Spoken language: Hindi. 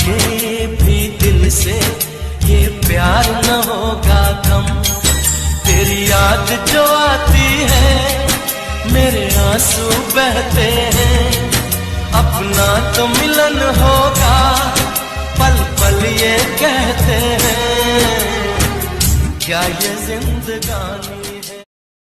भागे भी दिल से ये प्यार न होगा कम। तेरी याद जो आती है मेरे आंसू बहते हैं। अपना तो मिलन होगा पल पल ये कहते हैं। क्या ये जिंदगानी